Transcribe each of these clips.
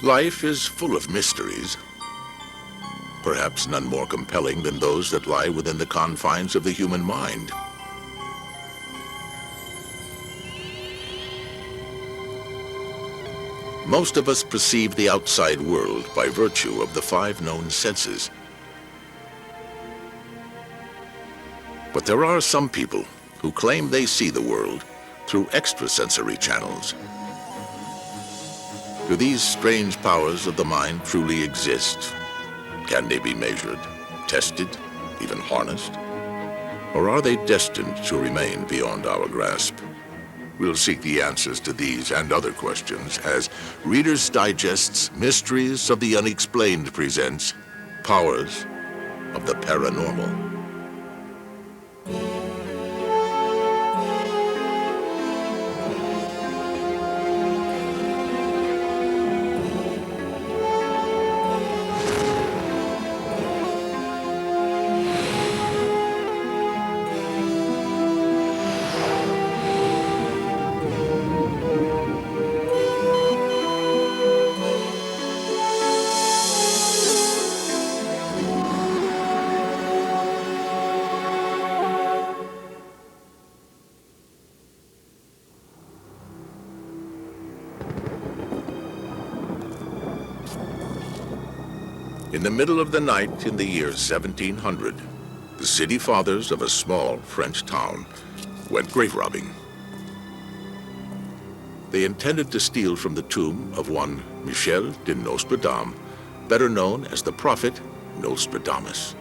Life is full of mysteries, perhaps none more compelling than those that lie within the confines of the human mind. Most of us perceive the outside world by virtue of the 5 known senses. But there are some people who claim they see the world through extrasensory channels. Do these strange powers of the mind truly exist? Can they be measured, tested, even harnessed? Or are they destined to remain beyond our grasp? We'll seek the answers to these and other questions as Reader's Digest's Mysteries of the Unexplained presents Powers of the Paranormal. In the middle of the night in the year 1700, the city fathers of a small French town went grave robbing. They intended to steal from the tomb of one Michel de Nostradam, better known as the prophet Nostradamus.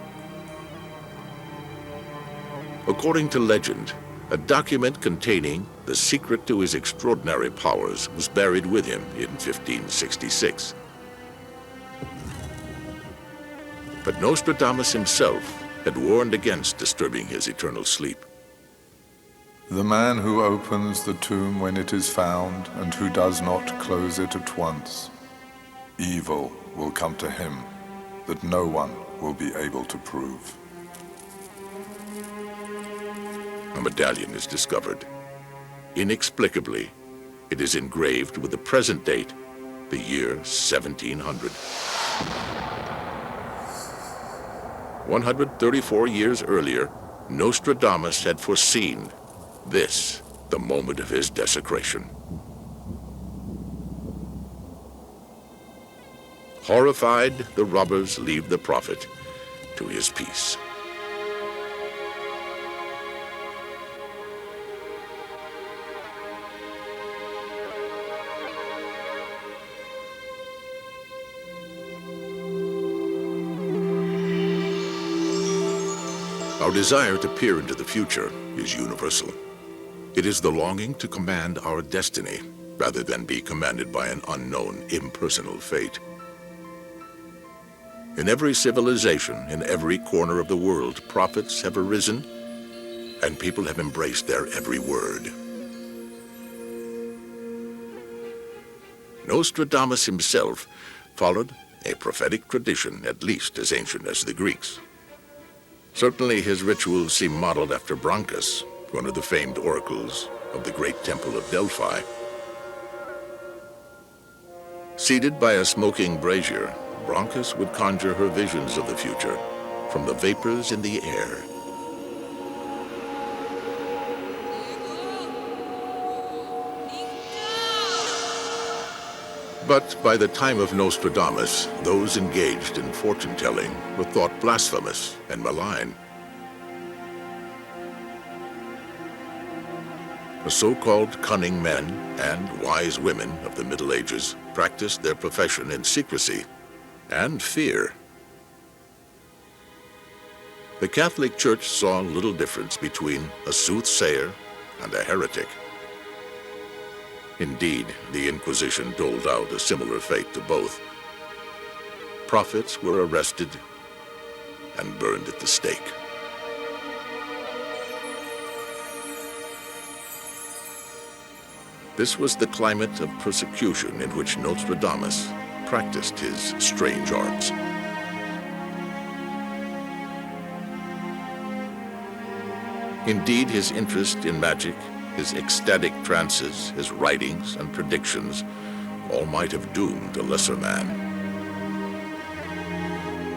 According to legend, a document containing the secret to his extraordinary powers was buried with him in 1566. But Nostradamus himself had warned against disturbing his eternal sleep. The man who opens the tomb when it is found and who does not close it at once, evil will come to him that no one will be able to prove. A medallion is discovered. Inexplicably, it is engraved with the present date, the year 1700. 134 years earlier, Nostradamus had foreseen this, the moment of his desecration. Horrified, the robbers leave the prophet to his peace. Our desire to peer into the future is universal. It is the longing to command our destiny rather than be commanded by an unknown, impersonal fate. In every civilization, in every corner of the world, prophets have arisen and people have embraced their every word. Nostradamus himself followed a prophetic tradition at least as ancient as the Greeks. Certainly his rituals seem modeled after Brankas, one of the famed oracles of the great temple of Delphi. Seated by a smoking brazier, Brankas would conjure her visions of the future from the vapors in the air. But by the time of Nostradamus, those engaged in fortune-telling were thought blasphemous and malign. The so-called cunning men and wise women of the Middle Ages practiced their profession in secrecy and fear. The Catholic Church saw little difference between a soothsayer and a heretic. Indeed, the Inquisition doled out a similar fate to both. Prophets were arrested and burned at the stake. This was the climate of persecution in which Nostradamus practiced his strange arts. Indeed, his interest in magic, his ecstatic trances, his writings and predictions all might have doomed a lesser man.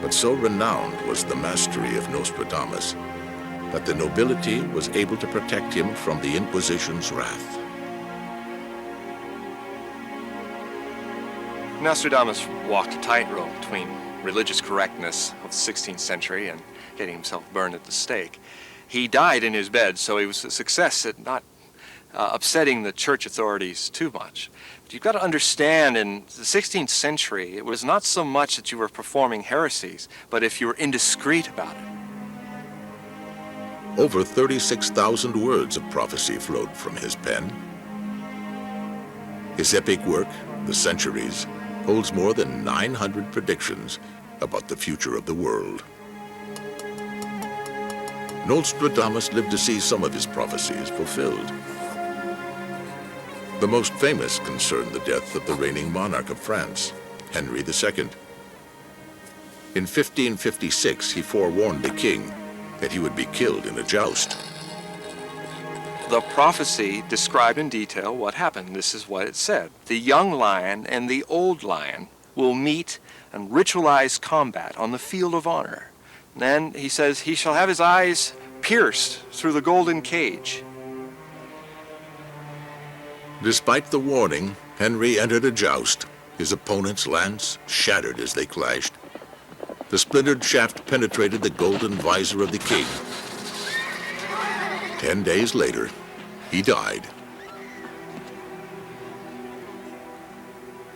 But so renowned was the mastery of Nostradamus that the nobility was able to protect him from the Inquisition's wrath. Nostradamus walked a tightrope between religious correctness of the 16th century and getting himself burned at the stake. He died in his bed, so he was a success at not upsetting the church authorities too much. But you've got to understand, in the 16th century, it was not so much that you were performing heresies, but if you were indiscreet about it. Over 36,000 words of prophecy flowed from his pen. His epic work, The Centuries, holds more than 900 predictions about the future of the world. Nostradamus lived to see some of his prophecies fulfilled. The most famous concerned the death of the reigning monarch of France, Henry II. In 1556, he forewarned the king that he would be killed in a joust. The prophecy described in detail what happened. This is what it said. The young lion and the old lion will meet and ritualize combat on the field of honor. And then he says, he shall have his eyes pierced through the golden cage. Despite the warning, Henry entered a joust. His opponent's lance shattered as they clashed. The splintered shaft penetrated the golden visor of the king. 10 days later, he died.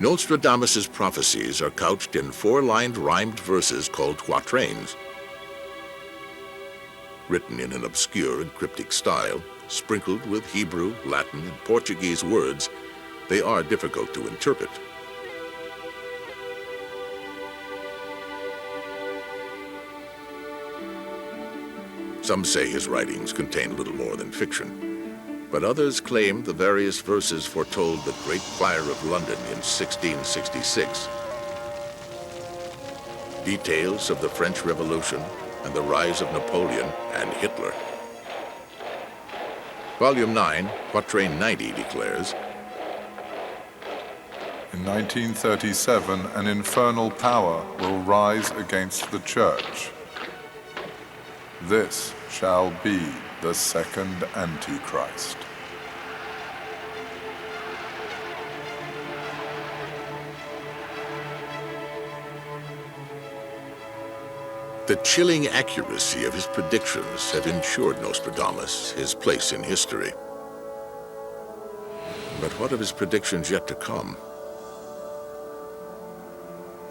Nostradamus's prophecies are couched in 4-lined rhymed verses called quatrains. Written in an obscure and cryptic style, sprinkled with Hebrew, Latin, and Portuguese words, they are difficult to interpret. Some say his writings contain little more than fiction, but others claim the various verses foretold the Great Fire of London in 1666, details of the French Revolution and the rise of Napoleon and Hitler. Volume 9, Quatrain 90 declares, In 1937, an infernal power will rise against the church. This shall be the second Antichrist. The chilling accuracy of his predictions have ensured Nostradamus his place in history. But what of his predictions yet to come?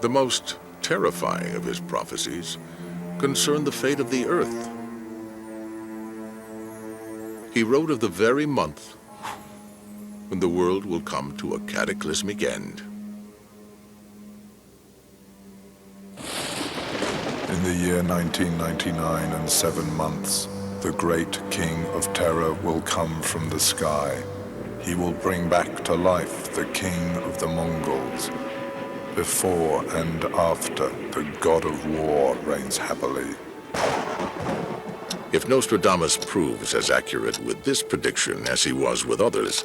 The most terrifying of his prophecies concern the fate of the earth. He wrote of the very month when the world will come to a cataclysmic end. In the year 1999 and 7 months, the great king of terror will come from the sky. He will bring back to life the king of the Mongols. Before and after, the god of war reigns happily. If Nostradamus proves as accurate with this prediction as he was with others,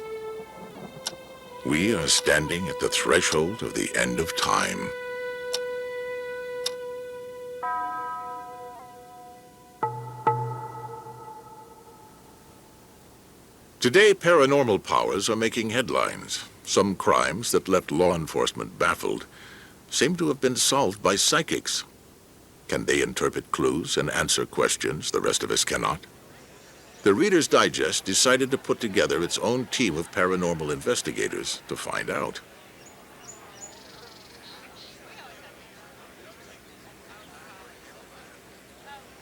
we are standing at the threshold of the end of time. Today, paranormal powers are making headlines. Some crimes that left law enforcement baffled seem to have been solved by psychics. Can they interpret clues and answer questions the rest of us cannot? The Reader's Digest decided to put together its own team of paranormal investigators to find out.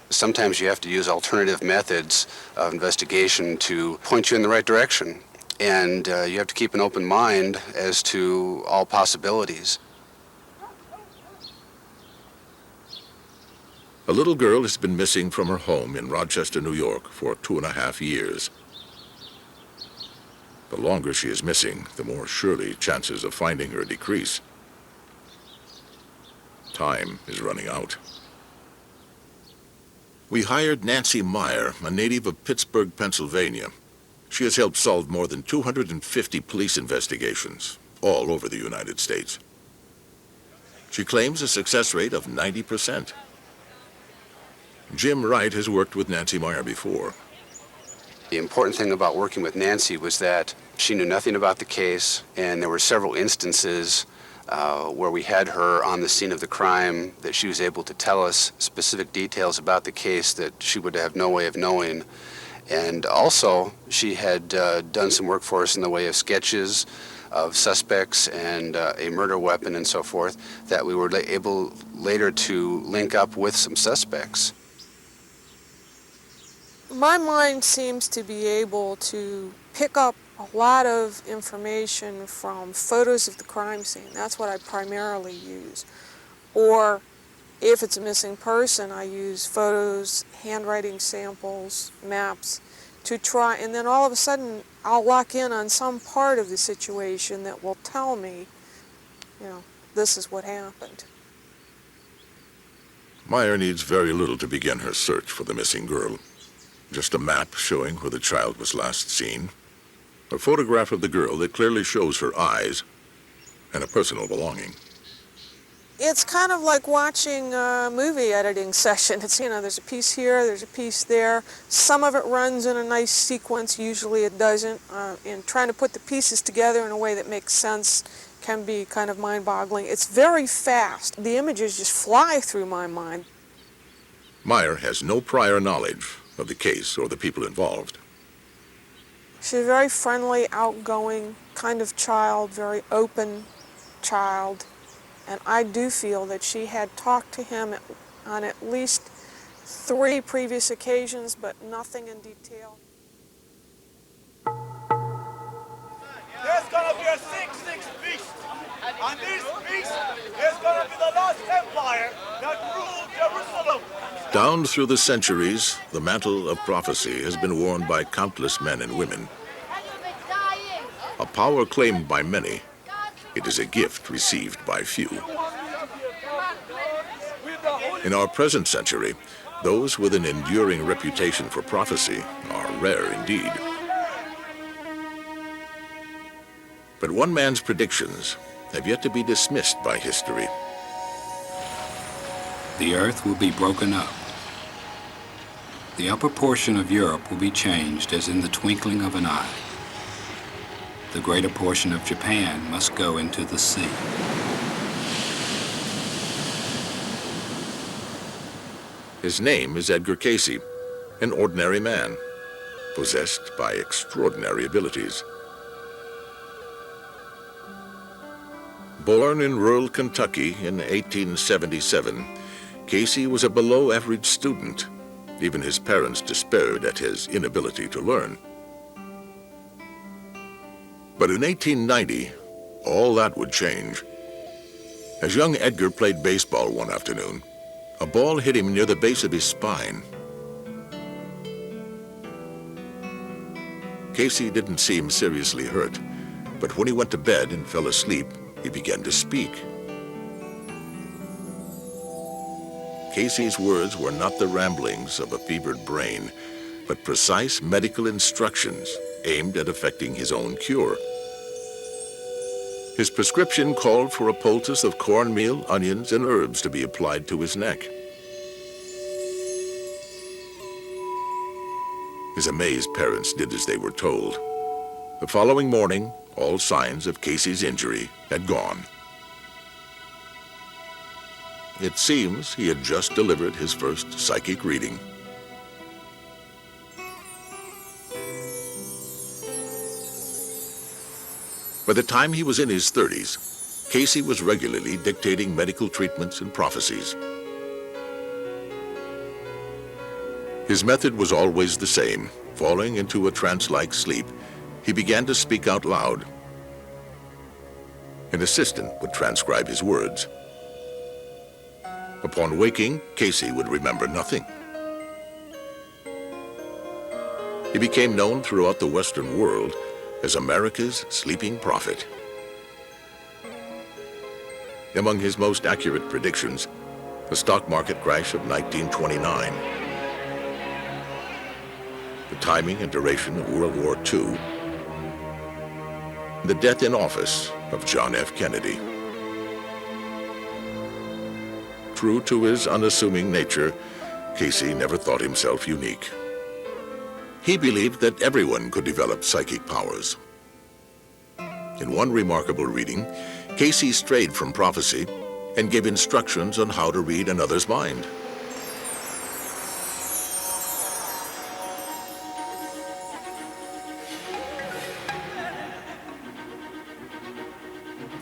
Sometimes you have to use alternative methods of investigation to point you in the right direction. And you have to keep an open mind as to all possibilities. A little girl has been missing from her home in Rochester, New York for 2.5 years. The longer she is missing, the more surely chances of finding her decrease. Time is running out. We hired Nancy Meyer, a native of Pittsburgh, Pennsylvania. She has helped solve more than 250 police investigations, all over the United States. She claims a success rate of 90%. Jim Wright has worked with Nancy Meyer before. The important thing about working with Nancy was that she knew nothing about the case, and there were several instances where we had her on the scene of the crime that she was able to tell us specific details about the case that she would have no way of knowing. And also, she had done some work for us in the way of sketches of suspects and a murder weapon and so forth that we were able later to link up with some suspects. My mind seems to be able to pick up a lot of information from photos of the crime scene. That's what I primarily use. Or if it's a missing person, I use photos, handwriting samples, maps to try, and then all of a sudden I'll lock in on some part of the situation that will tell me, this is what happened. Meyer needs very little to begin her search for the missing girl. Just a map showing where the child was last seen, a photograph of the girl that clearly shows her eyes, and a personal belonging. It's kind of like watching a movie editing session. It's, there's a piece here, there's a piece there. Some of it runs in a nice sequence, usually it doesn't. And trying to put the pieces together in a way that makes sense can be kind of mind-boggling. It's very fast. The images just fly through my mind. Meyer has no prior knowledge of the case or the people involved. She's a very friendly, outgoing kind of child, very open child. And I do feel that she had talked to him on at least 3 previous occasions, but nothing in detail. There's gonna be a 6-6 beast, and this beast is gonna be the last empire that ruled Jerusalem. Down through the centuries, the mantle of prophecy has been worn by countless men and women. A power claimed by many, it is a gift received by few. In our present century, those with an enduring reputation for prophecy are rare indeed. But one man's predictions have yet to be dismissed by history. The earth will be broken up. The upper portion of Europe will be changed as in the twinkling of an eye. The greater portion of Japan must go into the sea. His name is Edgar Cayce, an ordinary man, possessed by extraordinary abilities. Born in rural Kentucky in 1877, Cayce was a below-average student. Even his parents despaired at his inability to learn. But in 1890, all that would change. As young Edgar played baseball one afternoon, a ball hit him near the base of his spine. Cayce didn't seem seriously hurt, but when he went to bed and fell asleep, he began to speak. Cayce's words were not the ramblings of a fevered brain, but precise medical instructions aimed at effecting his own cure. His prescription called for a poultice of cornmeal, onions, and herbs to be applied to his neck. His amazed parents did as they were told. The following morning, all signs of Cayce's injury had gone. It seems he had just delivered his first psychic reading. By the time he was in his 30s, Cayce was regularly dictating medical treatments and prophecies. His method was always the same. Falling into a trance-like sleep, he began to speak out loud. An assistant would transcribe his words. Upon waking, Cayce would remember nothing. He became known throughout the Western world as America's sleeping prophet. Among his most accurate predictions, the stock market crash of 1929, the timing and duration of World War II, the death in office of John F. Kennedy. True to his unassuming nature, Casey never thought himself unique. He believed that everyone could develop psychic powers. In one remarkable reading, Casey strayed from prophecy and gave instructions on how to read another's mind.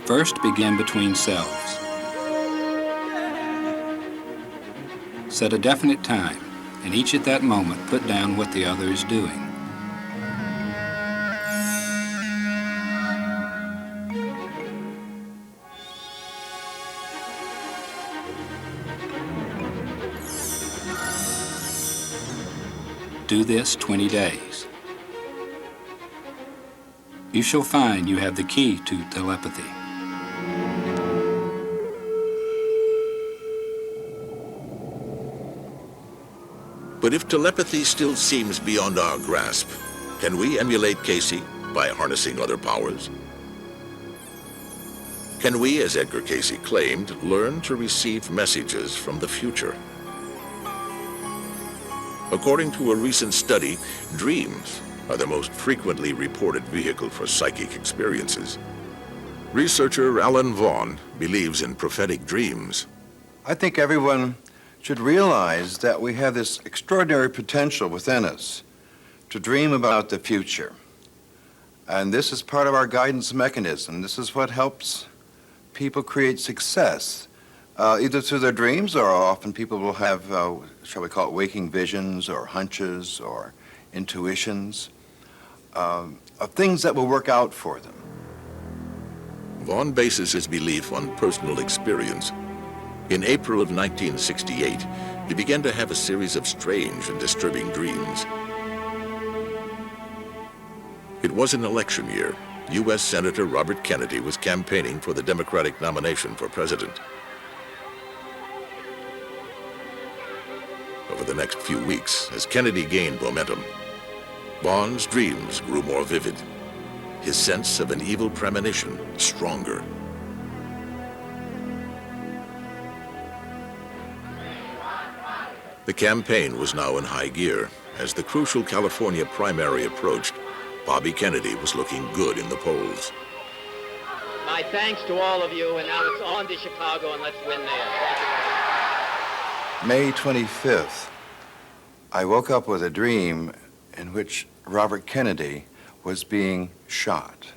First, begin between selves. Set a definite time, and each at that moment put down what the other is doing. Do this 20 days. You shall find you have the key to telepathy. But if telepathy still seems beyond our grasp, can we emulate Casey by harnessing other powers? Can we, as Edgar Casey claimed, learn to receive messages from the future? According to a recent study, dreams are the most frequently reported vehicle for psychic experiences. Researcher Alan Vaughn believes in prophetic dreams. I think everyone should realize that we have this extraordinary potential within us to dream about the future. And this is part of our guidance mechanism. This is what helps people create success, either through their dreams, or often people will have, shall we call it, waking visions or hunches or intuitions of things that will work out for them. Vaughn bases his belief on personal experience. In April of 1968, he began to have a series of strange and disturbing dreams. It was an election year. U.S. Senator Robert Kennedy was campaigning for the Democratic nomination for president. Over the next few weeks, as Kennedy gained momentum, Vaughn's dreams grew more vivid, his sense of an evil premonition stronger. The campaign was now in high gear. As the crucial California primary approached, Bobby Kennedy was looking good in the polls. My thanks to all of you, and now it's on to Chicago, and let's win there. Thank you. May 25th, I woke up with a dream in which Robert Kennedy was being shot.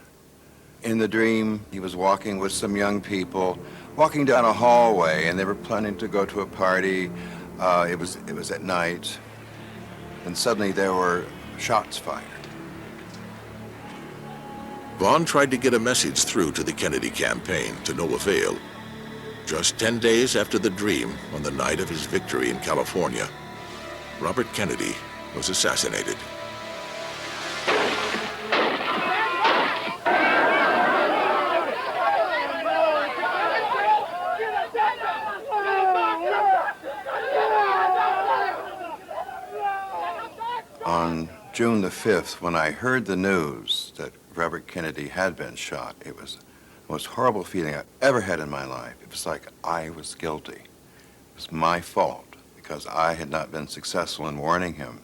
In the dream, he was walking with some young people, walking down a hallway, and they were planning to go to a party. It was at night, and suddenly there were shots fired. Vaughn tried to get a message through to the Kennedy campaign, to no avail. Just 10 days after the dream, on the night of his victory in California, Robert Kennedy was assassinated. On June the 5th, when I heard the news that Robert Kennedy had been shot, it was the most horrible feeling I've ever had in my life. It was like I was guilty. It was my fault because I had not been successful in warning him.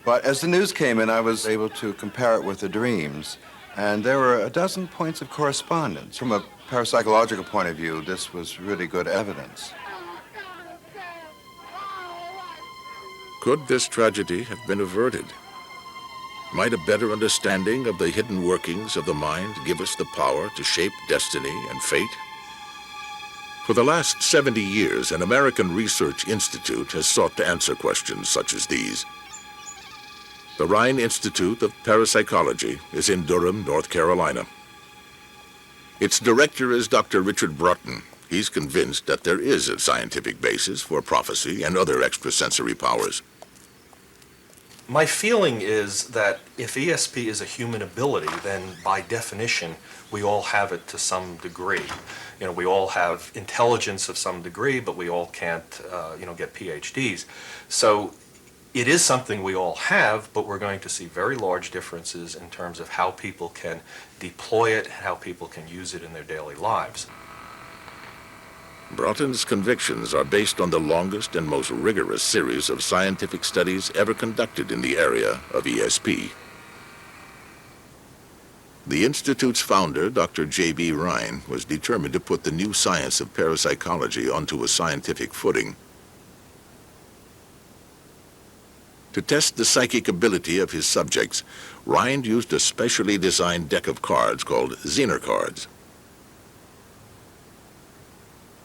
But as the news came in, I was able to compare it with the dreams, and there were a dozen points of correspondence. From a parapsychological point of view, this was really good evidence. Could this tragedy have been averted? Might a better understanding of the hidden workings of the mind give us the power to shape destiny and fate? For the last 70 years, an American research institute has sought to answer questions such as these. The Rhine Institute of Parapsychology is in Durham, North Carolina. Its director is Dr. Richard Broughton. He's convinced that there is a scientific basis for prophecy and other extrasensory powers. My feeling is that if ESP is a human ability, then by definition, we all have it to some degree. You know, we all have intelligence of some degree, but we all can't, get PhDs. So it is something we all have, but we're going to see very large differences in terms of how people can deploy it, how people can use it in their daily lives. Broughton's convictions are based on the longest and most rigorous series of scientific studies ever conducted in the area of ESP. The Institute's founder, Dr. J.B. Rhine, was determined to put the new science of parapsychology onto a scientific footing. To test the psychic ability of his subjects, Rhine used a specially designed deck of cards called Zener cards.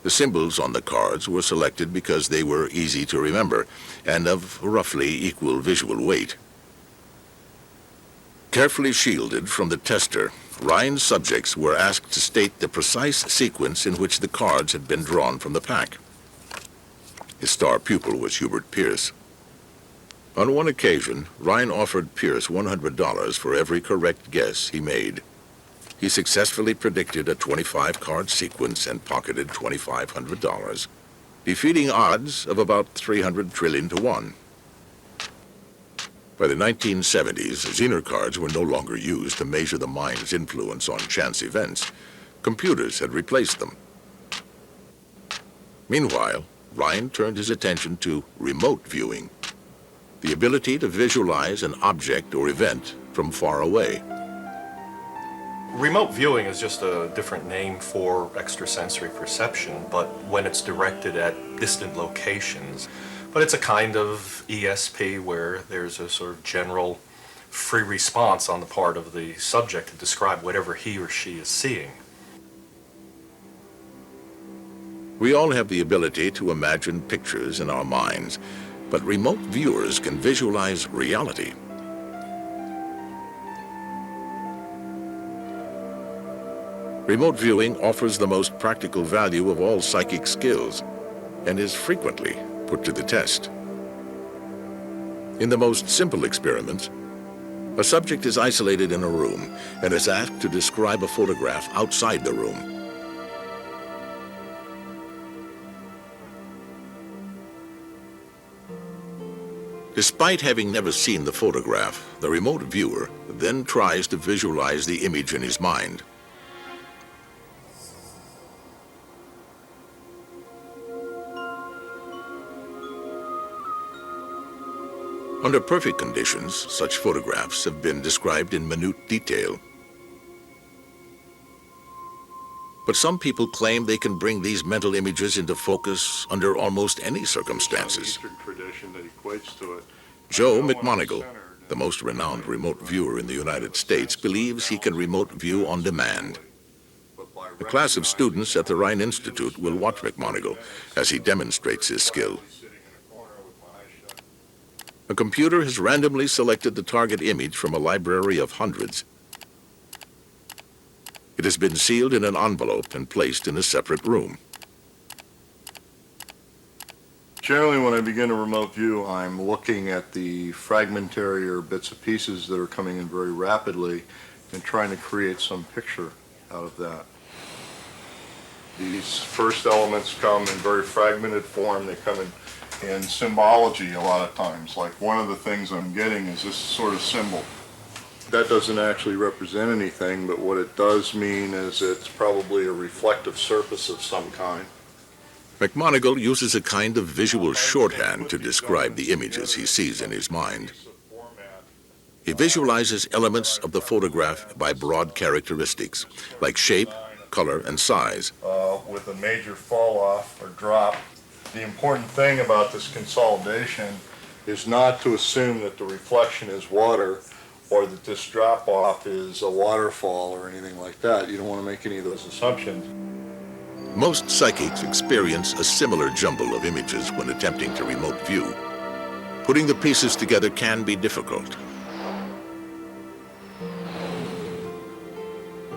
The symbols on the cards were selected because they were easy to remember and of roughly equal visual weight. Carefully shielded from the tester, Rhine's subjects were asked to state the precise sequence in which the cards had been drawn from the pack. His star pupil was Hubert Pierce. On one occasion, Rhine offered Pierce $100 for every correct guess he made. He successfully predicted a 25-card sequence and pocketed $2,500, defeating odds of about 300 trillion to 1. By the 1970s, Zener cards were no longer used to measure the mind's influence on chance events. Computers had replaced them. Meanwhile, Rhine turned his attention to remote viewing, the ability to visualize an object or event from far away. Remote viewing is just a different name for extrasensory perception, but when it's directed at distant locations. But it's a kind of ESP where there's a sort of general free response on the part of the subject to describe whatever he or she is seeing. We all have the ability to imagine pictures in our minds, but remote viewers can visualize reality. Remote viewing offers the most practical value of all psychic skills and is frequently put to the test. In the most simple experiments, a subject is isolated in a room and is asked to describe a photograph outside the room. Despite having never seen the photograph, the remote viewer then tries to visualize the image in his mind. Under perfect conditions, such photographs have been described in minute detail. But some people claim they can bring these mental images into focus under almost any circumstances. Joe McMonigle, the most renowned remote viewer in the United States, believes he can remote view on demand. A class of students at the Rhine Institute will watch McMonigle as he demonstrates his skill. A computer has randomly selected the target image from a library of hundreds. It has been sealed in an envelope and placed in a separate room. Generally, when I begin a remote view, I'm looking at the fragmentary or bits and pieces that are coming in very rapidly and trying to create some picture out of that. These first elements come in very fragmented form. They come in symbology a lot of times. Like one of the things I'm getting is this sort of symbol. That doesn't actually represent anything, but what it does mean is it's probably a reflective surface of some kind. McMonigle uses a kind of visual shorthand to describe the images he sees in his mind. He visualizes elements of the photograph by broad characteristics, like shape, color, and size. With a major fall off or drop. The important thing about this consolidation is not to assume that the reflection is water or that this drop off is a waterfall or anything like that. You don't want to make any of those assumptions. Most psychics experience a similar jumble of images when attempting to remote view. Putting the pieces together can be difficult.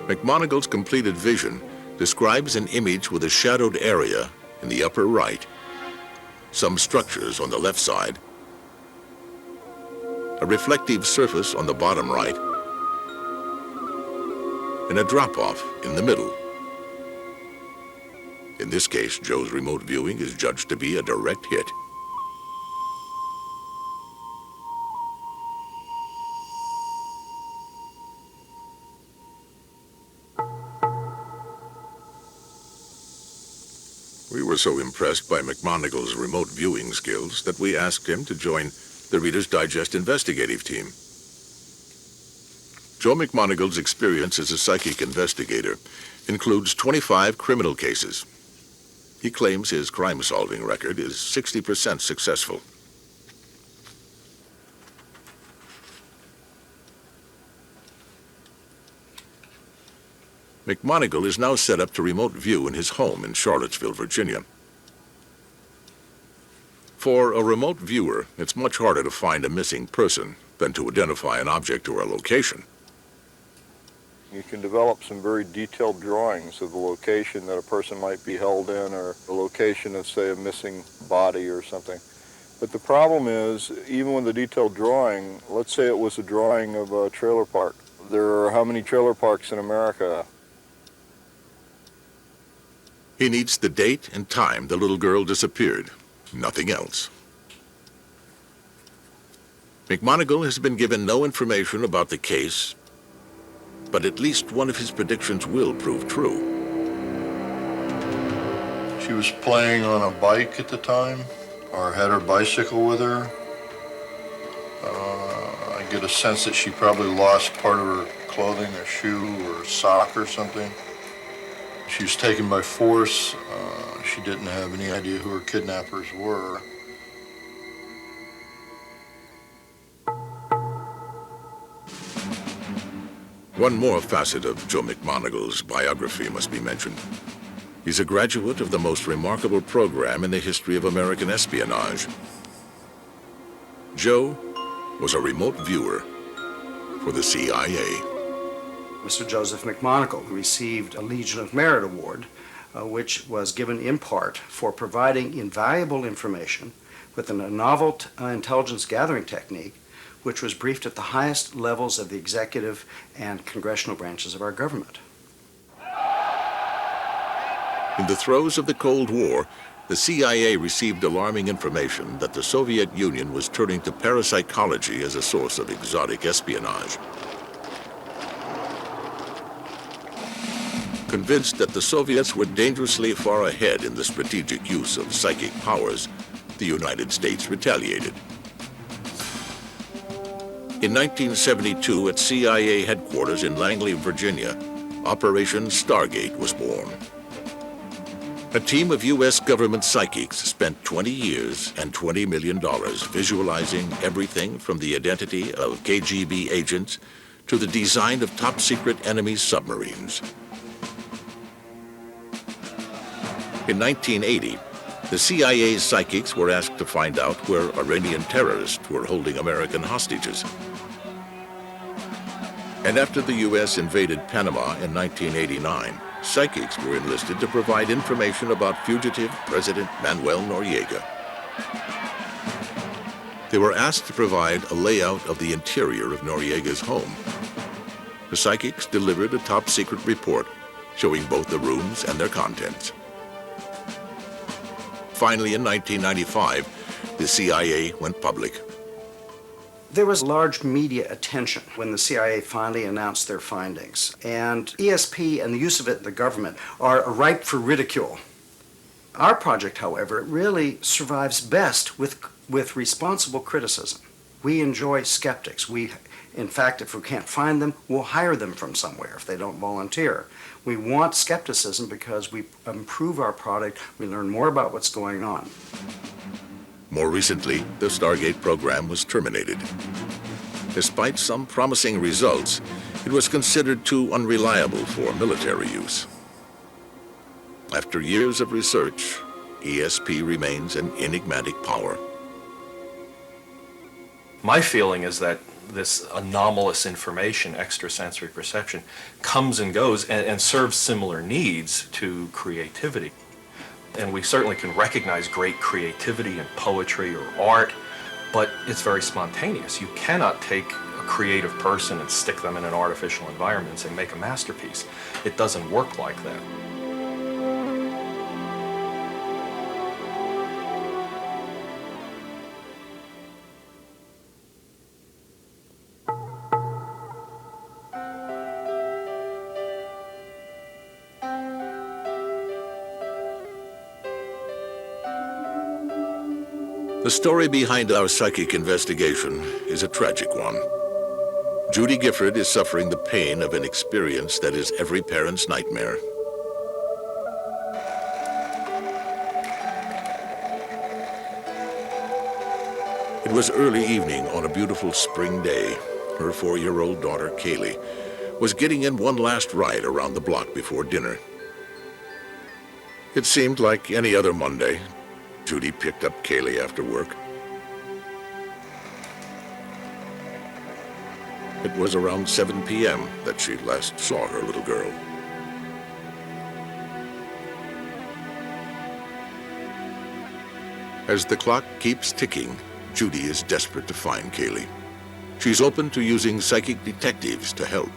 McMonigle's completed vision describes an image with a shadowed area in the upper right, some structures on the left side, a reflective surface on the bottom right, and a drop-off in the middle. In this case, Joe's remote viewing is judged to be a direct hit. We were so impressed by McMonagle's remote viewing skills that we asked him to join the Reader's Digest investigative team. Joe McMonagle's experience as a psychic investigator includes 25 criminal cases. He claims his crime-solving record is 60% successful. McMonagle is now set up to remote view in his home in Charlottesville, Virginia. For a remote viewer, it's much harder to find a missing person than to identify an object or a location. You can develop some very detailed drawings of the location that a person might be held in, or the location of, say, a missing body or something. But the problem is, even with a detailed drawing, let's say it was a drawing of a trailer park. There are how many trailer parks in America? He needs the date and time the little girl disappeared, nothing else. McMonagle has been given no information about the case, but at least one of his predictions will prove true. She was playing on a bike at the time, or had her bicycle with her. I get a sense that she probably lost part of her clothing, a shoe or a sock or something. She was taken by force. She didn't have any idea who her kidnappers were. One more facet of Joe McMonagle's biography must be mentioned. He's a graduate of the most remarkable program in the history of American espionage. Joe was a remote viewer for the CIA. Mr. Joseph McMonagle received a Legion of Merit Award, which was given in part for providing invaluable information with a novel intelligence gathering technique, which was briefed at the highest levels of the executive and congressional branches of our government. In the throes of the Cold War, the CIA received alarming information that the Soviet Union was turning to parapsychology as a source of exotic espionage. Convinced that the Soviets were dangerously far ahead in the strategic use of psychic powers, the United States retaliated. In 1972, at CIA headquarters in Langley, Virginia, Operation Stargate was born. A team of U.S. government psychics spent 20 years and $20 million visualizing everything from the identity of KGB agents to the design of top-secret enemy submarines. In 1980, the CIA's psychics were asked to find out where Iranian terrorists were holding American hostages. And after the U.S. invaded Panama in 1989, psychics were enlisted to provide information about fugitive President Manuel Noriega. They were asked to provide a layout of the interior of Noriega's home. The psychics delivered a top-secret report showing both the rooms and their contents. Finally, in 1995, the CIA went public. There was large media attention when the CIA finally announced their findings, and ESP and the use of it in the government are ripe for ridicule. Our project, however, really survives best with responsible criticism. We enjoy skeptics. In fact, if we can't find them, we'll hire them from somewhere if they don't volunteer. We want skepticism because we improve our product, we learn more about what's going on. More recently, the Stargate program was terminated. Despite some promising results, it was considered too unreliable for military use. After years of research, ESP remains an enigmatic power. My feeling is that this anomalous information, extrasensory perception, comes and goes and serves similar needs to creativity. And we certainly can recognize great creativity in poetry or art, but it's very spontaneous. You cannot take a creative person and stick them in an artificial environment and say, make a masterpiece. It doesn't work like that. The story behind our psychic investigation is a tragic one. Judy Gifford is suffering the pain of an experience that is every parent's nightmare. It was early evening on a beautiful spring day. Her 4-year-old daughter, Kaylee, was getting in one last ride around the block before dinner. It seemed like any other Monday. Judy picked up Kaylee after work. It was around 7 p.m. that she last saw her little girl. As the clock keeps ticking, Judy is desperate to find Kaylee. She's open to using psychic detectives to help.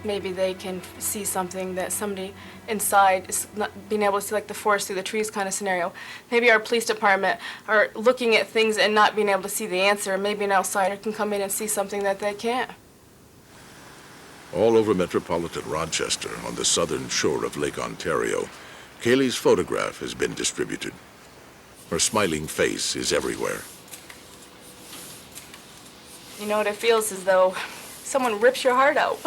Maybe they can see something that somebody inside is not being able to see, like the forest through the trees kind of scenario. Maybe our police department are looking at things and not being able to see the answer. Maybe an outsider can come in and see something that they can't. All over metropolitan Rochester, on the southern shore of Lake Ontario, Kaylee's photograph has been distributed. Her smiling face is everywhere. You know what it feels as though someone rips your heart out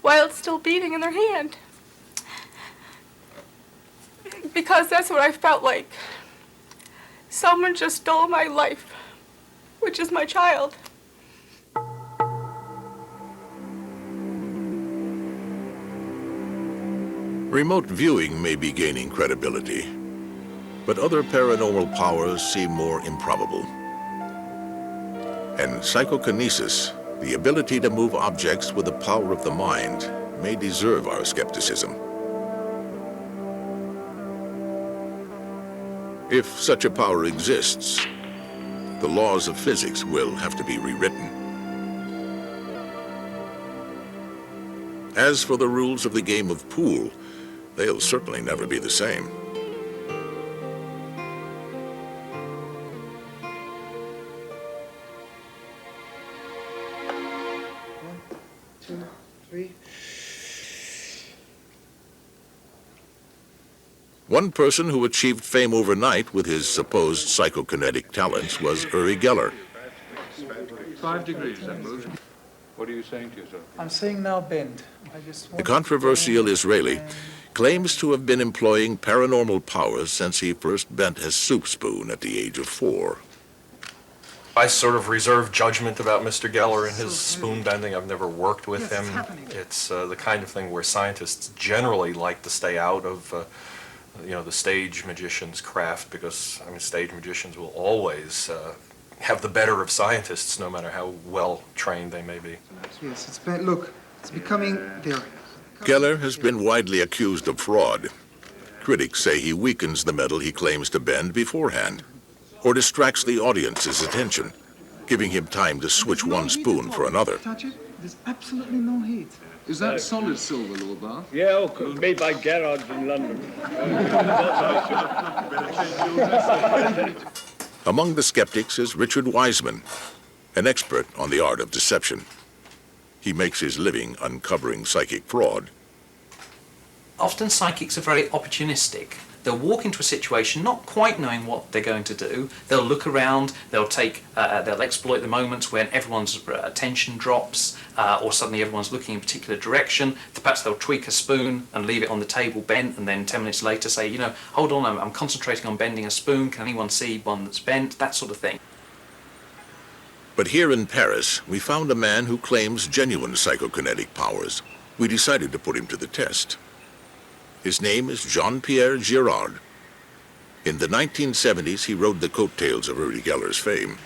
while it's still beating in their hand. Because that's what I felt like. Someone just stole my life, which is my child. Remote viewing may be gaining credibility, but other paranormal powers seem more improbable. And psychokinesis, the ability to move objects with the power of the mind, may deserve our skepticism. If such a power exists, the laws of physics will have to be rewritten. As for the rules of the game of pool, they'll certainly never be the same. One person who achieved fame overnight with his supposed psychokinetic talents was Uri Geller. 5 degrees, that moves. What are you saying to yourself? I'm saying now bend. The controversial Israeli claims to have been employing paranormal powers since he first bent his soup spoon at the age of 4. I sort of reserve judgment about Mr. Geller and his spoon bending. I've never worked with him. It's the kind of thing where scientists generally like to stay out of the stage magician's craft, because stage magicians will always have the better of scientists, no matter how well trained they may be. Yes, look, it's becoming there. Geller has been widely accused of fraud. Critics say he weakens the metal he claims to bend beforehand, or distracts the audience's attention, giving him time to switch one spoon for another. Touch it. There's absolutely no heat. Is that solid silver, Lord Bath? Yeah, made by Gerrard in London. Among the skeptics is Richard Wiseman, an expert on the art of deception. He makes his living uncovering psychic fraud. Often psychics are very opportunistic. They'll walk into a situation not quite knowing what they're going to do. They'll look around, they'll exploit the moments when everyone's attention drops, or suddenly everyone's looking in a particular direction. Perhaps they'll tweak a spoon and leave it on the table bent, and then 10 minutes later say, hold on, I'm concentrating on bending a spoon, can anyone see one that's bent? That sort of thing. But here in Paris, we found a man who claims genuine psychokinetic powers. We decided to put him to the test. His name is Jean-Pierre Girard. In the 1970s, he rode the coattails of Uri Geller's fame,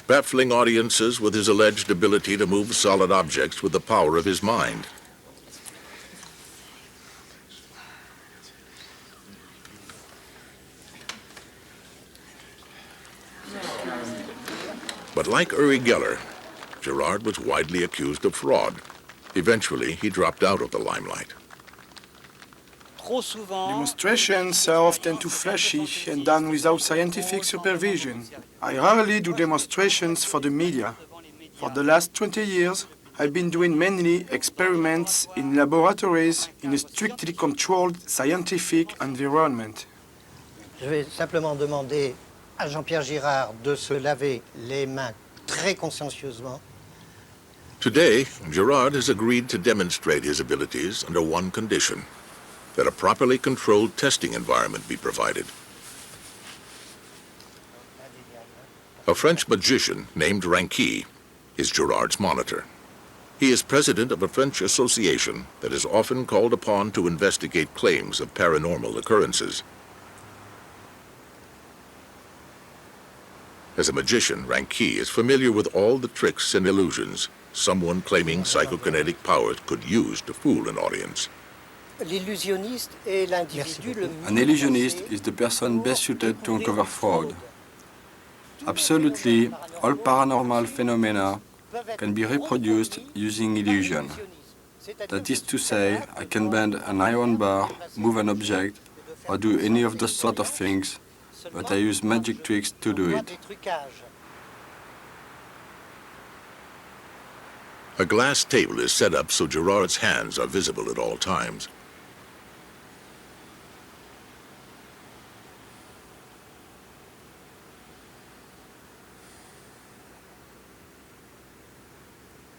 baffling audiences with his alleged ability to move solid objects with the power of his mind. But like Uri Geller, Girard was widely accused of fraud. Eventually, he dropped out of the limelight. Demonstrations are often too flashy and done without scientific supervision. I rarely do demonstrations for the media. For the last 20 years, I've been doing mainly experiments in laboratories in a strictly controlled scientific environment. Je vais simplement demander à Jean-Pierre Girard de se laver les mains très consciencieusement. Today, Girard has agreed to demonstrate his abilities under one condition, that a properly controlled testing environment be provided. A French magician named Ranqui is Girard's monitor. He is president of a French association that is often called upon to investigate claims of paranormal occurrences. As a magician, Ranqui is familiar with all the tricks and illusions someone claiming psychokinetic powers could use to fool an audience. An illusionist is the person best suited to uncover fraud. Absolutely, all paranormal phenomena can be reproduced using illusion. That is to say, I can bend an iron bar, move an object, or do any of those sort of things, but I use magic tricks to do it. A glass table is set up so Girard's hands are visible at all times.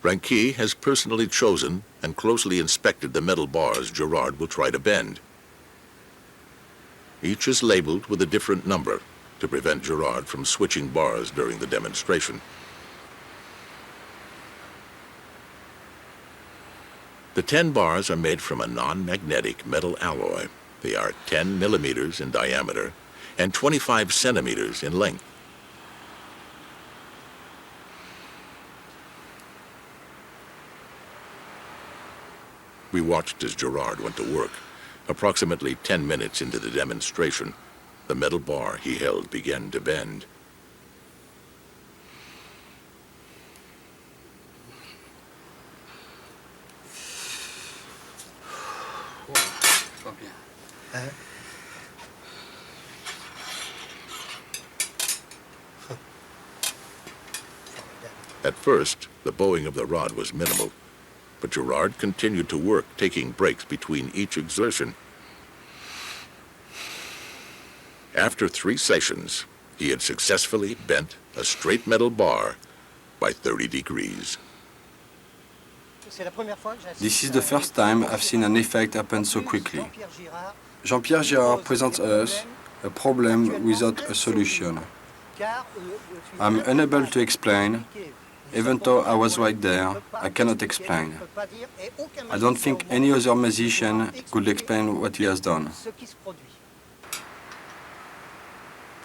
Ranqui has personally chosen and closely inspected the metal bars Girard will try to bend. Each is labeled with a different number to prevent Girard from switching bars during the demonstration. The 10 bars are made from a non-magnetic metal alloy. They are 10 millimeters in diameter and 25 centimeters in length. We watched as Girard went to work. Approximately 10 minutes into the demonstration, the metal bar he held began to bend. At first, the bowing of the rod was minimal, but Girard continued to work, taking breaks between each exertion. After 3 sessions, he had successfully bent a straight metal bar by 30 degrees. This is the first time I've seen an effect happen so quickly. Jean-Pierre Girard presents us a problem without a solution. I'm unable to explain. Even though I was right there, I cannot explain. I don't think any other musician could explain what he has done.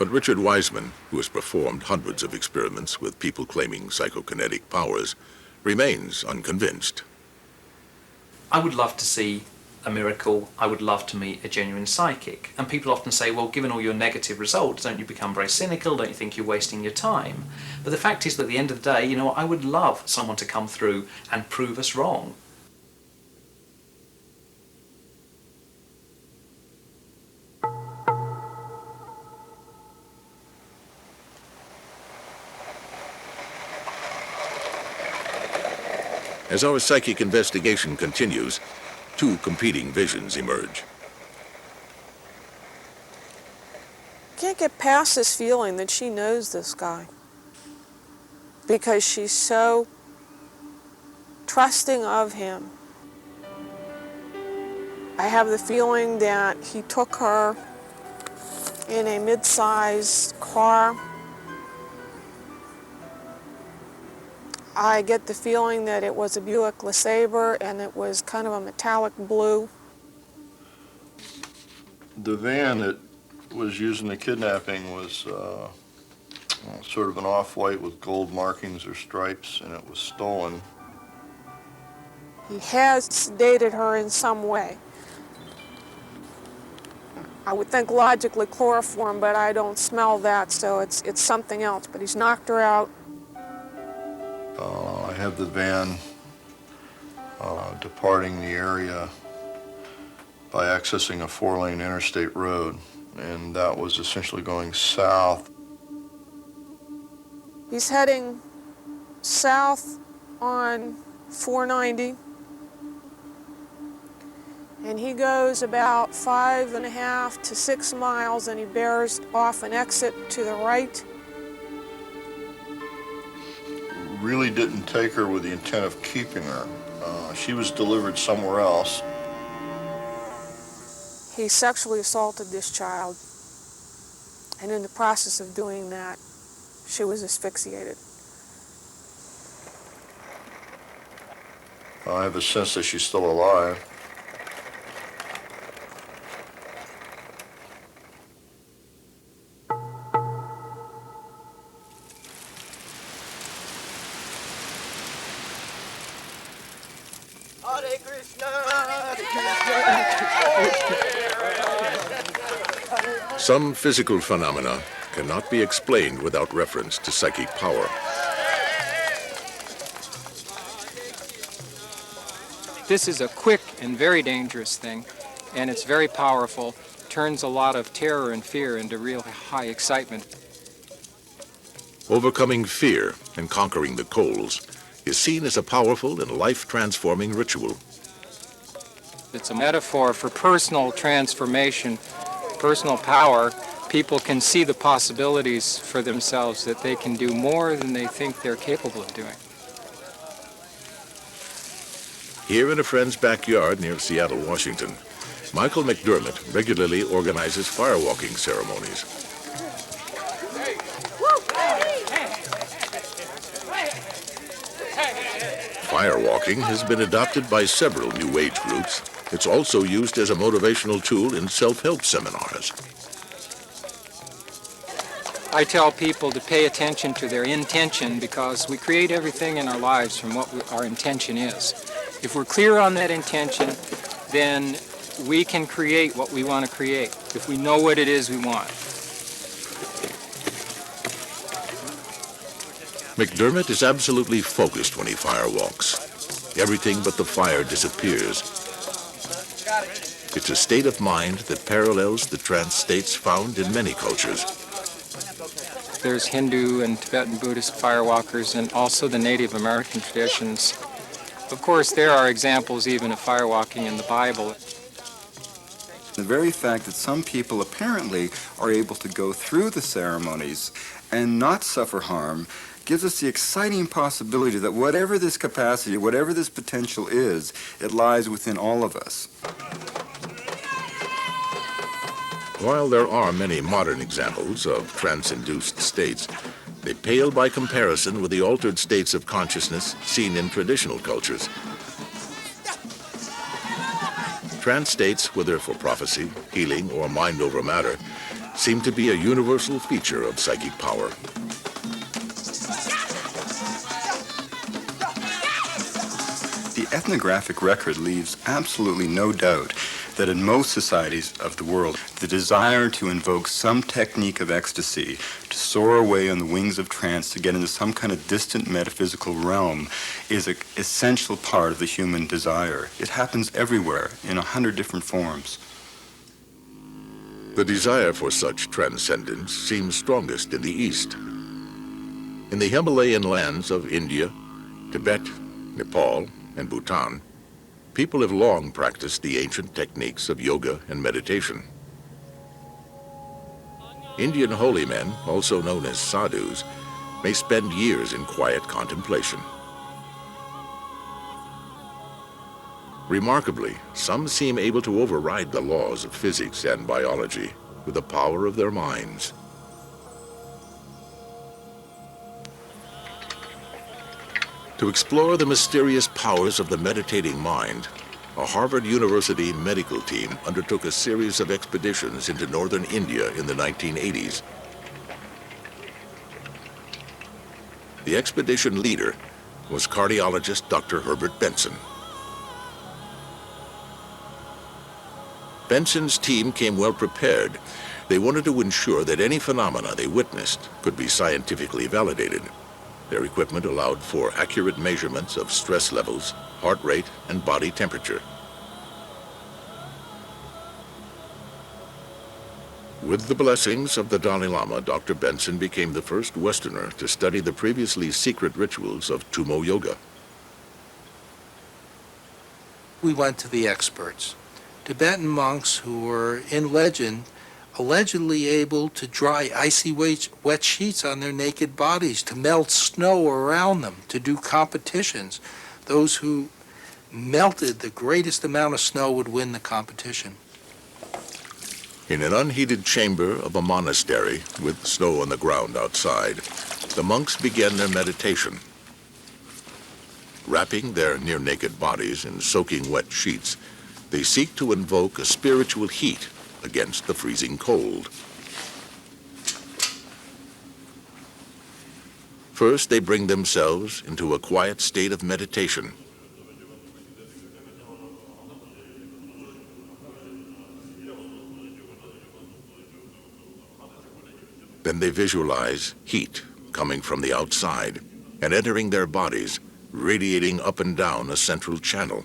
But Richard Wiseman, who has performed hundreds of experiments with people claiming psychokinetic powers, remains unconvinced. I would love to see a miracle. I would love to meet a genuine psychic. And people often say, well, given all your negative results, don't you become very cynical? Don't you think you're wasting your time? But the fact is that at the end of the day, you know, I would love someone to come through and prove us wrong. As our psychic investigation continues, 2 competing visions emerge. Can't get past this feeling that she knows this guy because she's so trusting of him. I have the feeling that he took her in a mid-sized car. I get the feeling that it was a Buick LeSabre and it was kind of a metallic blue. The van that was used in the kidnapping was sort of an off-white with gold markings or stripes, and it was stolen. He has sedated her in some way. I would think logically chloroform, but I don't smell that, so it's something else. But he's knocked her out. I have the van departing the area by accessing a 4-lane interstate road, and that was essentially going south. He's heading south on 490, And he goes about 5.5 to 6 miles, and he bears off an exit to the right. Really didn't take her with the intent of keeping her. She was delivered somewhere else. He sexually assaulted this child, and in the process of doing that, she was asphyxiated. I have a sense that she's still alive. Hare Krishna, Some physical phenomena cannot be explained without reference to psychic power. This is a quick and very dangerous thing, and it's very powerful. Turns a lot of terror and fear into real high excitement. Overcoming fear and conquering the coals is seen as a powerful and life-transforming ritual. It's a metaphor for personal transformation, personal power. People can see the possibilities for themselves, that they can do more than they think they're capable of doing. Here in a friend's backyard near Seattle, Washington, Michael McDermott regularly organizes firewalking ceremonies. Firewalking has been adopted by several New Age groups. It's also used as a motivational tool in self-help seminars. I tell people to pay attention to their intention, because we create everything in our lives from what our intention is. If we're clear on that intention, then we can create what we want to create, if we know what it is we want. McDermott is absolutely focused when he firewalks. Everything but the fire disappears. It's a state of mind that parallels the trance states found in many cultures. There's Hindu and Tibetan Buddhist firewalkers, and also the Native American traditions. Of course, there are examples even of firewalking in the Bible. The very fact that some people apparently are able to go through the ceremonies and not suffer harm gives us the exciting possibility that whatever this capacity, whatever this potential is, it lies within all of us. While there are many modern examples of trance-induced states, they pale by comparison with the altered states of consciousness seen in traditional cultures. Trance states, whether for prophecy, healing, or mind over matter, seem to be a universal feature of psychic power. The ethnographic record leaves absolutely no doubt that in most societies of the world, the desire to invoke some technique of ecstasy, to soar away on the wings of trance, to get into some kind of distant metaphysical realm, is an essential part of the human desire. It happens everywhere in 100 different forms. The desire for such transcendence seems strongest in the East. In the Himalayan lands of India, Tibet, Nepal, and Bhutan, people have long practiced the ancient techniques of yoga and meditation. Indian holy men, also known as sadhus, may spend years in quiet contemplation. Remarkably, some seem able to override the laws of physics and biology with the power of their minds. To explore the mysterious powers of the meditating mind, a Harvard University medical team undertook a series of expeditions into northern India in the 1980s. The expedition leader was cardiologist Dr. Herbert Benson. Benson's team came well prepared. They wanted to ensure that any phenomena they witnessed could be scientifically validated. Their equipment allowed for accurate measurements of stress levels, heart rate, and body temperature. With the blessings of the Dalai Lama, Dr. Benson became the first Westerner to study the previously secret rituals of Tumo Yoga. We went to the experts, Tibetan monks who were, in legend, allegedly able to dry icy wet sheets on their naked bodies, to melt snow around them, to do competitions. Those who melted the greatest amount of snow would win the competition. In an unheated chamber of a monastery with snow on the ground outside, the monks began their meditation. Wrapping their near-naked bodies in soaking wet sheets, they seek to invoke a spiritual heat against the freezing cold. First, they bring themselves into a quiet state of meditation. Then they visualize heat coming from the outside and entering their bodies, radiating up and down a central channel.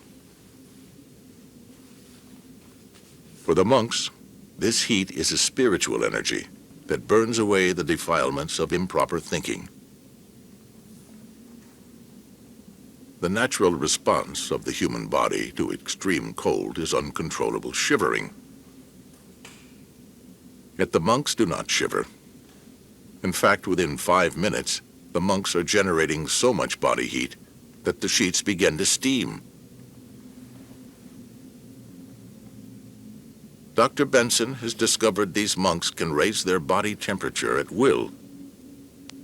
For the monks, this heat is a spiritual energy that burns away the defilements of improper thinking. The natural response of the human body to extreme cold is uncontrollable shivering. Yet the monks do not shiver. In fact, within 5 minutes, the monks are generating so much body heat that the sheets begin to steam. Dr. Benson has discovered these monks can raise their body temperature at will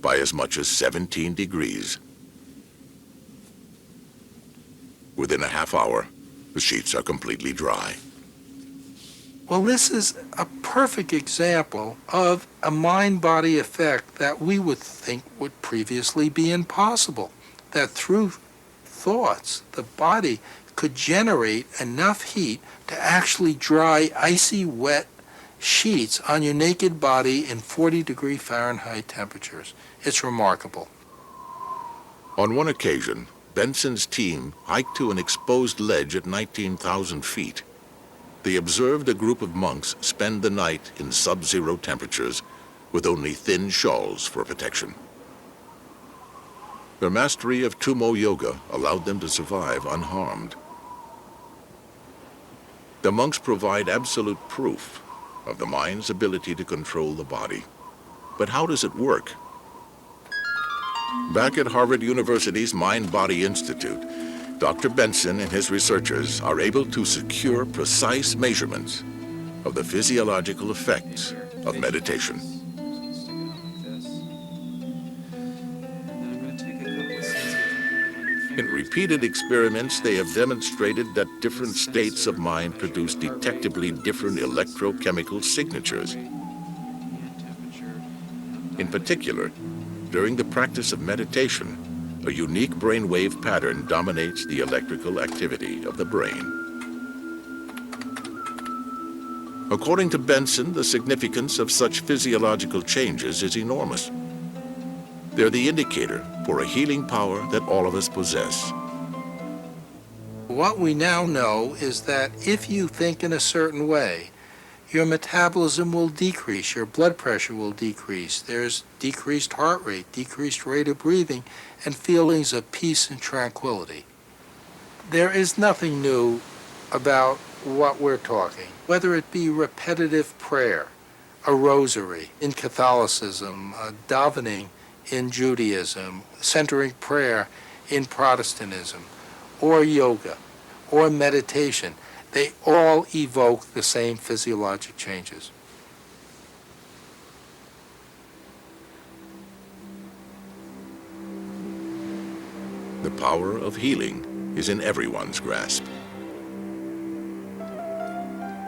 by as much as 17 degrees. Within a half hour, the sheets are completely dry. Well, this is a perfect example of a mind-body effect that we would think would previously be impossible. That through thoughts, the body could generate enough heat to actually dry icy wet sheets on your naked body in 40-degree Fahrenheit temperatures. It's remarkable. On one occasion, Benson's team hiked to an exposed ledge at 19,000 feet. They observed a group of monks spend the night in sub-zero temperatures with only thin shawls for protection. Their mastery of Tummo Yoga allowed them to survive unharmed. The monks provide absolute proof of the mind's ability to control the body. But how does it work? Back at Harvard University's Mind-Body Institute, Dr. Benson and his researchers are able to secure precise measurements of the physiological effects of meditation. In repeated experiments, they have demonstrated that different states of mind produce detectably different electrochemical signatures. In particular, during the practice of meditation, a unique brainwave pattern dominates the electrical activity of the brain. According to Benson, the significance of such physiological changes is enormous. They're the indicator for a healing power that all of us possess. What we now know is that if you think in a certain way, your metabolism will decrease, your blood pressure will decrease, there's decreased heart rate, decreased rate of breathing, and feelings of peace and tranquility. There is nothing new about what we're talking, whether it be repetitive prayer, a rosary in Catholicism, davening in Judaism, centering prayer in Protestantism, or yoga, or meditation. They all evoke the same physiologic changes. The power of healing is in everyone's grasp.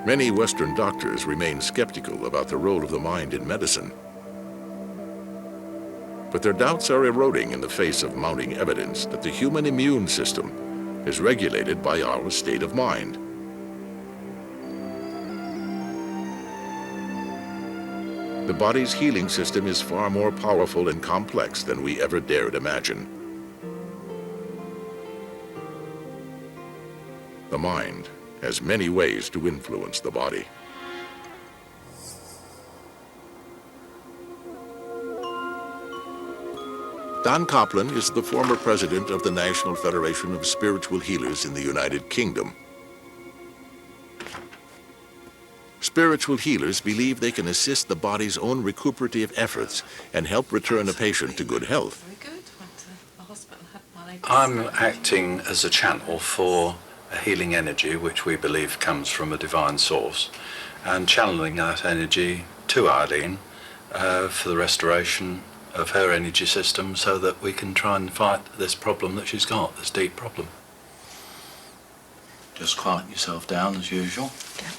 Many Western doctors remain skeptical about the role of the mind in medicine. But their doubts are eroding in the face of mounting evidence that the human immune system is regulated by our state of mind. The body's healing system is far more powerful and complex than we ever dared imagine. The mind has many ways to influence the body. Don Copland is the former president of the National Federation of Spiritual Healers in the United Kingdom. Spiritual healers believe they can assist the body's own recuperative efforts and help return a patient to good health. I'm acting as a channel for a healing energy which we believe comes from a divine source, and channeling that energy to Eileen for the restoration of her energy system so that we can try and fight this problem that she's got, this deep problem. Just quiet yourself down as usual. Yeah.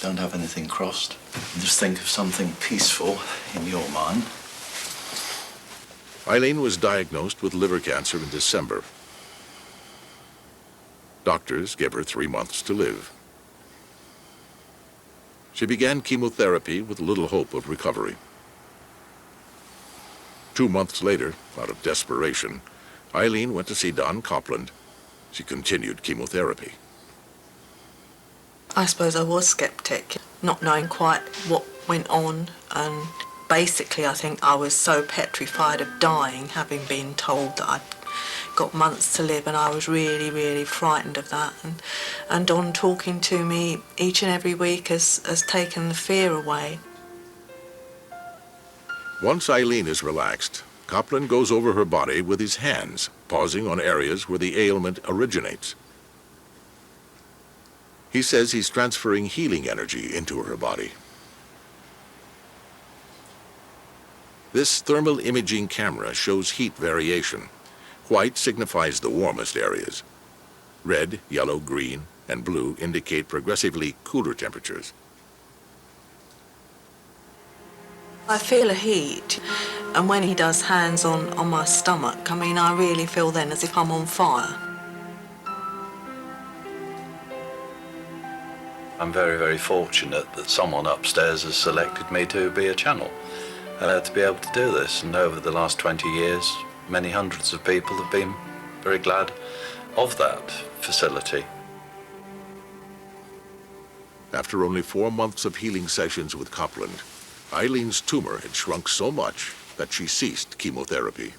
Don't have anything crossed. And just think of something peaceful in your mind. Eileen was diagnosed with liver cancer in December. Doctors gave her 3 months to live. She began chemotherapy with little hope of recovery. 2 months later, out of desperation, Eileen went to see Don Copland. She continued chemotherapy. I suppose I was sceptic, not knowing quite what went on, and basically I think I was so petrified of dying, having been told that I'd got months to live, and I was really, really frightened of that. And Don talking to me each and every week has taken the fear away. Once Eileen is relaxed, Copland goes over her body with his hands, pausing on areas where the ailment originates. He says he's transferring healing energy into her body. This thermal imaging camera shows heat variation. White signifies the warmest areas. Red, yellow, green, and blue indicate progressively cooler temperatures. I feel a heat, and when he does hands on my stomach, I mean, I really feel then as if I'm on fire. I'm very, very fortunate that someone upstairs has selected me to be a channel, to be able to do this. And over the last 20 years, many hundreds of people have been very glad of that facility. After only 4 months of healing sessions with Copland, Eileen's tumor had shrunk so much that she ceased chemotherapy.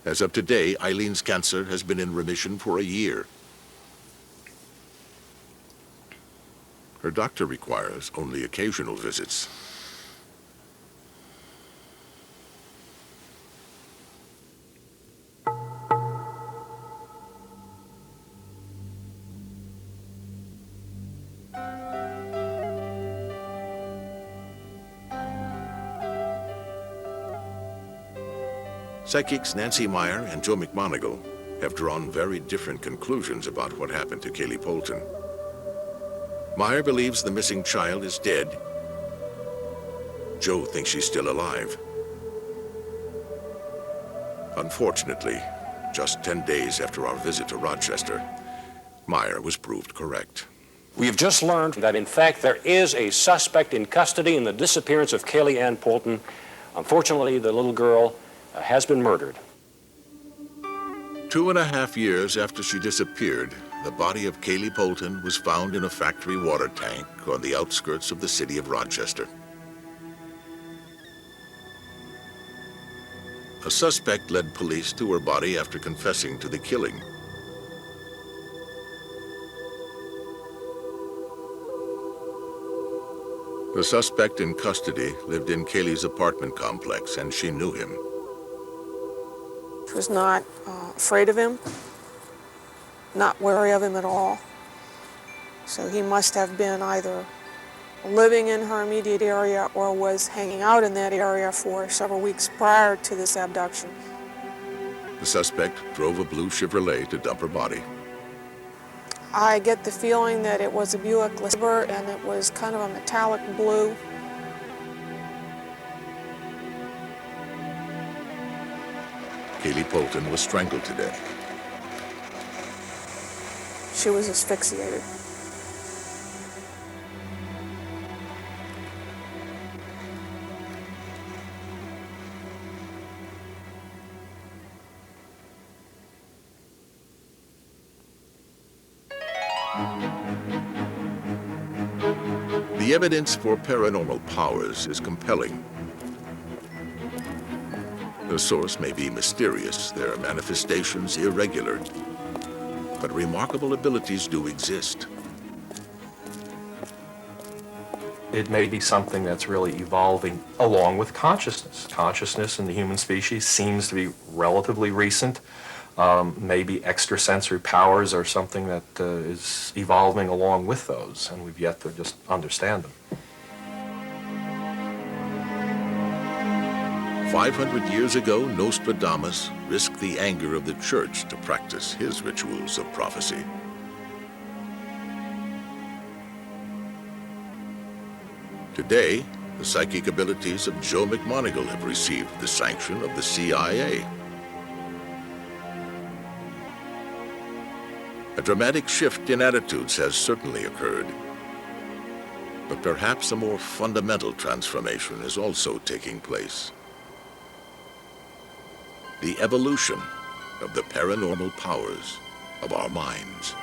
As of today, Eileen's cancer has been in remission for a year. Her doctor requires only occasional visits. Psychics Nancy Meyer and Joe McMonigal have drawn very different conclusions about what happened to Kaylee Polton. Meyer believes the missing child is dead. Joe thinks she's still alive. Unfortunately, just 10 days after our visit to Rochester, Meyer was proved correct. We have just learned that, in fact, there is a suspect in custody in the disappearance of Kaylee Ann Polton. Unfortunately, the little girl has been murdered. 2.5 years after she disappeared, the body of Kaylee Polton was found in a factory water tank on the outskirts of the city of Rochester. A suspect led police to her body after confessing to the killing. The suspect in custody lived in Kaylee's apartment complex, and she knew him. She was not afraid of him, not wary of him at all. So he must have been either living in her immediate area or was hanging out in that area for several weeks prior to this abduction. The suspect drove a blue Chevrolet to dump her body. I get the feeling that it was a Buick LeSabre, and it was kind of a metallic blue. Kaylee Polton was strangled to death. She was asphyxiated. The evidence for paranormal powers is compelling. The source may be mysterious, their manifestations irregular, but remarkable abilities do exist. It may be something that's really evolving along with consciousness. Consciousness in the human species seems to be relatively recent. Maybe extrasensory powers are something that is evolving along with those, and we've yet to just understand them. 500 years ago, Nostradamus risked the anger of the church to practice his rituals of prophecy. Today, the psychic abilities of Joe McMoneagle have received the sanction of the CIA. A dramatic shift in attitudes has certainly occurred, but perhaps a more fundamental transformation is also taking place. The evolution of the paranormal powers of our minds.